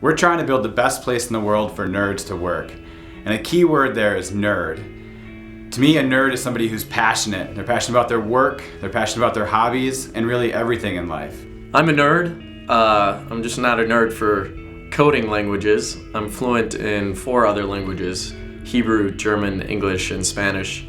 We're trying to build the best place in the world for nerds to work. And a key word there is nerd. To me, a nerd is somebody who's passionate. They're passionate about their work, they're passionate about their hobbies, and really everything in life. I'm a nerd. I'm just not a nerd for coding languages. I'm fluent in 4 other languages: Hebrew, German, English, and Spanish.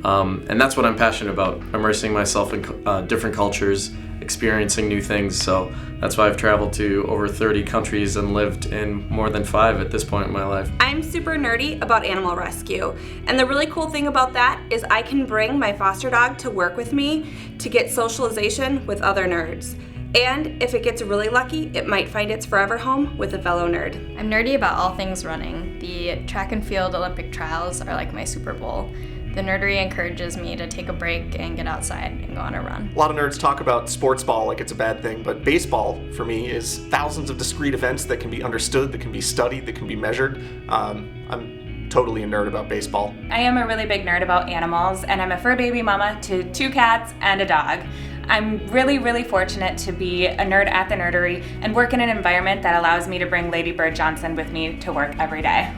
And that's what I'm passionate about, immersing myself in different cultures, experiencing new things. So that's why I've traveled to over 30 countries and lived in more than 5 at this point in my life. I'm super nerdy about animal rescue. And the really cool thing about that is I can bring my foster dog to work with me to get socialization with other nerds. And if it gets really lucky, it might find its forever home with a fellow nerd. I'm nerdy about all things running. The track and field Olympic trials are like my Super Bowl. The Nerdery encourages me to take a break and get outside and go on a run. A lot of nerds talk about sports ball like it's a bad thing, but baseball, for me, is thousands of discrete events that can be understood, that can be studied, that can be measured. I'm totally a nerd about baseball. I am a really big nerd about animals, and I'm a fur baby mama to 2 cats and a dog. I'm really, really fortunate to be a nerd at the Nerdery and work in an environment that allows me to bring Lady Bird Johnson with me to work every day.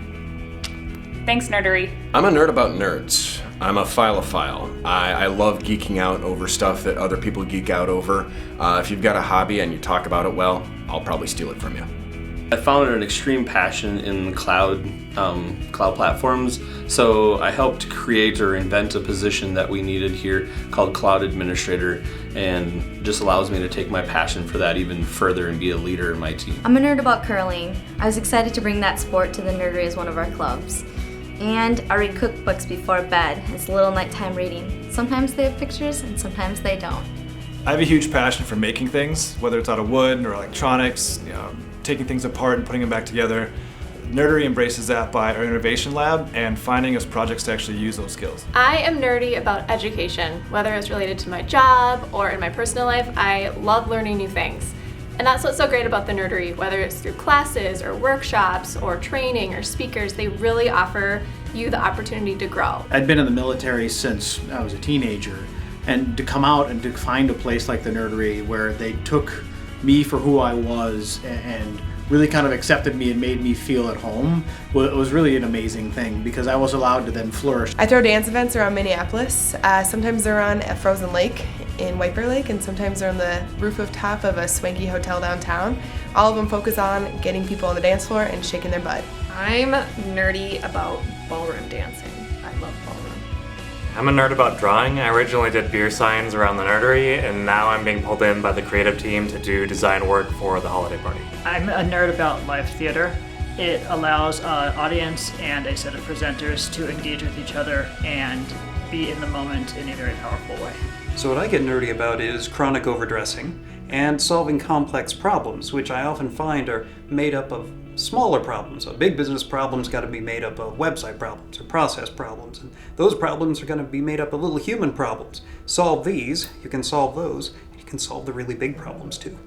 Thanks, Nerdery. I'm a nerd about nerds. I'm a philophile. I love geeking out over stuff that other people geek out over. If you've got a hobby and you talk about it well, I'll probably steal it from you. I found an extreme passion in cloud platforms, so I helped create or invent a position that we needed here called Cloud Administrator, and just allows me to take my passion for that even further and be a leader in my team. I'm a nerd about curling. I was excited to bring that sport to the Nerdery as one of our clubs. And I read cookbooks before bed. It's a little nighttime reading. Sometimes they have pictures and sometimes they don't. I have a huge passion for making things, whether it's out of wood or electronics, taking things apart and putting them back together. Nerdery embraces that by our innovation lab and finding us projects to actually use those skills. I am nerdy about education, whether it's related to my job or in my personal life. I love learning new things. And that's what's so great about the Nerdery, whether it's through classes or workshops or training or speakers, they really offer you the opportunity to grow. I'd been in the military since I was a teenager, and to come out and to find a place like the Nerdery where they took me for who I was and really kind of accepted me and made me feel at home, it was really an amazing thing because I was allowed to then flourish. I throw dance events around Minneapolis. Sometimes they're on a frozen lake in White Bear Lake, and sometimes they're on the rooftop of a swanky hotel downtown. All of them focus on getting people on the dance floor and shaking their butt. I'm nerdy about ballroom dancing. I love ballroom. I'm a nerd about drawing. I originally did beer signs around the Nerdery, and now I'm being pulled in by the creative team to do design work for the holiday party. I'm a nerd about live theater. It allows an audience and a set of presenters to engage with each other and be in the moment in a very powerful way. So what I get nerdy about is chronic overdressing and solving complex problems, which I often find are made up of smaller problems. A big business problem's got to be made up of website problems or process problems, and those problems are going to be made up of little human problems. Solve these, you can solve those, and you can solve the really big problems too.